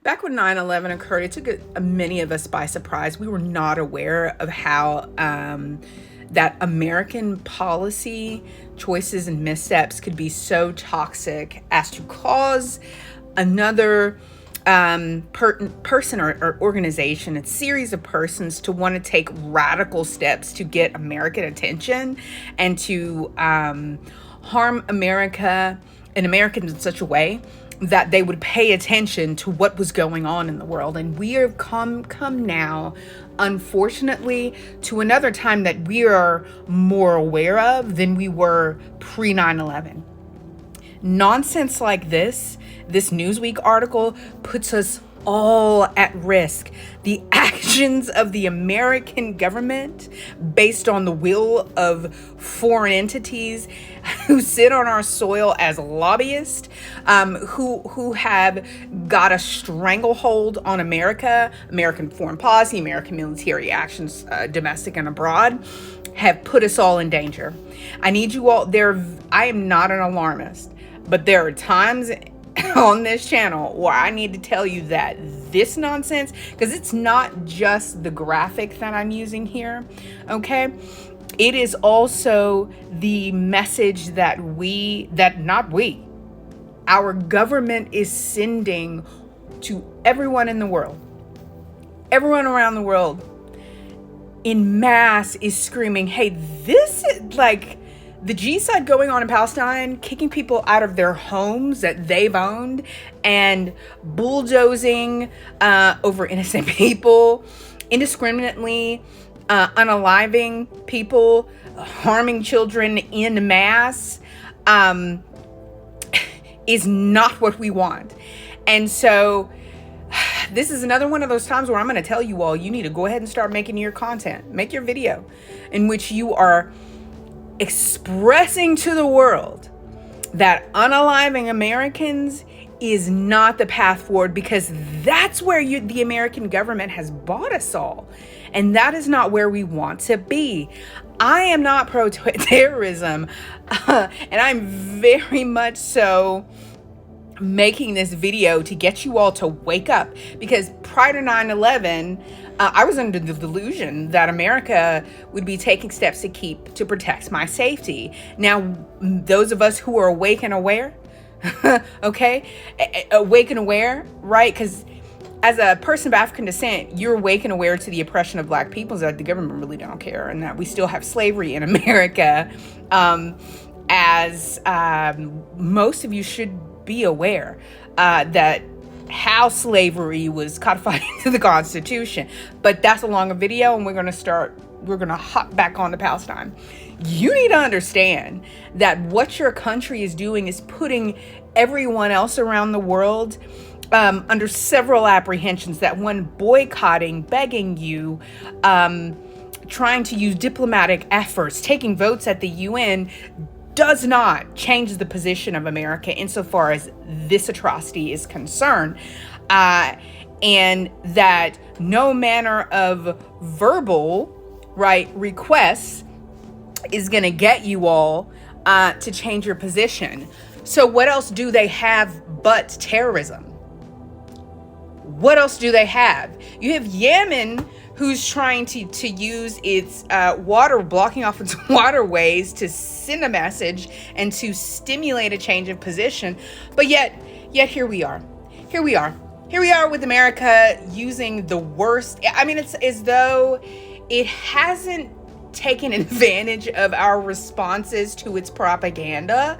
Back when 9/11 occurred, it took many of us by surprise. We were not aware of how that American policy choices and missteps could be so toxic as to cause another person or organization, a series of persons to want to take radical steps to get American attention and to harm America and Americans in such a way that they would pay attention to what was going on in the world. And we have come now, unfortunately, to another time that we are more aware of than we were pre 9/11. Nonsense like this Newsweek article puts us all at risk. The actions of the American government, based on the will of foreign entities who sit on our soil as lobbyists, who have got a stranglehold on America, American foreign policy, American military actions, domestic and abroad, have put us all in danger. I need you all there. I am not an alarmist, but there are times on this channel where I need to tell you that this nonsense, because it's not just the graphic that I'm using here, okay? It is also the message that our government is sending to everyone in the world. Everyone around the world in mass is screaming, hey, this is like the G-side going on in Palestine, kicking people out of their homes that they've owned and bulldozing over innocent people, indiscriminately unaliving people, harming children in mass, is not what we want. And so this is another one of those times where I'm going to tell you all, you need to go ahead and start making your content. Make your video in which you are expressing to the world that unaliving Americans is not the path forward, because that's where the American government has bought us all. And that is not where we want to be. I am not pro-terrorism, and I'm very much so making this video to get you all to wake up, because prior to 9/11, I was under the delusion that America would be taking steps to protect my safety. Now, those of us who are awake and aware, okay, awake and aware, right? Because as a person of African descent, you're awake and aware to the oppression of Black peoples, that the government really don't care, and that we still have slavery in America, as most of you should be aware that how slavery was codified into the Constitution. But that's a longer video, and we're going to hop back onto Palestine. You need to understand that what your country is doing is putting everyone else around the world under several apprehensions, that one boycotting, begging you, trying to use diplomatic efforts, taking votes at the UN does not change the position of America insofar as this atrocity is concerned, and that no manner of verbal, right, requests is going to get you all to change your position. So what else do they have but terrorism? What else do they have? You have Yemen, who's trying to use its blocking off its waterways to send a message and to stimulate a change of position. But yet here we are. Here we are with America using the worst. I mean, it's as though it hasn't taken advantage of our responses to its propaganda,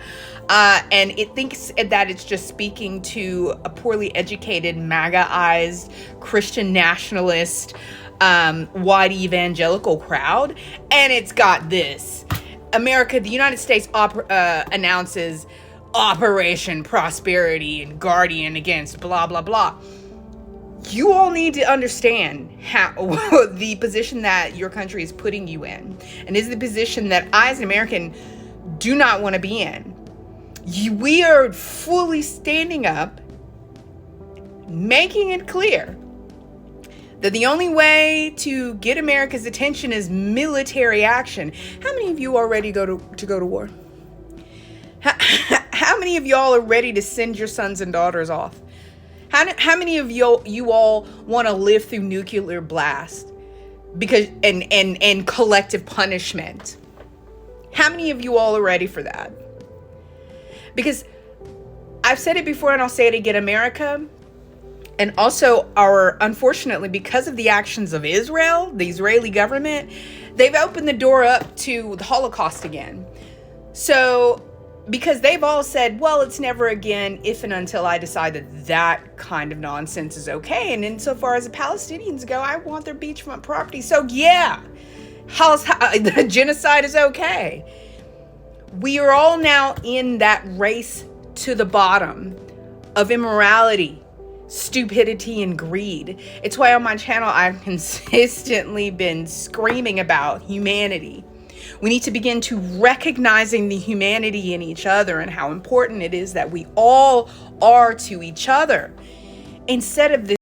and it thinks that it's just speaking to a poorly educated, MAGA-ized Christian nationalist, white evangelical crowd. And it's got this: America, the United States announces Operation Prosperity and Guardian against blah blah blah. You all need to understand how the position that your country is putting you in, and is the position that I, as an American, do not want to be in. We are fully standing up, making it clear that the only way to get America's attention is military action. How many of you are ready to go to war? How many of y'all are ready to send your sons and daughters off? How many of you all want to live through nuclear blast because and collective punishment? How many of you all are ready for that? Because I've said it before and I'll say it again, America, and also unfortunately, because of the actions of Israel, the Israeli government, they've opened the door up to the Holocaust again. So, because they've all said, well, it's never again if and until I decide that that kind of nonsense is okay. And insofar as the Palestinians go, I want their beachfront property. So yeah, the genocide is okay. We are all now in that race to the bottom of immorality, stupidity, and greed. It's why on my channel I've consistently been screaming about humanity. We need to begin to recognizing the humanity in each other and how important it is that we all are to each other instead of this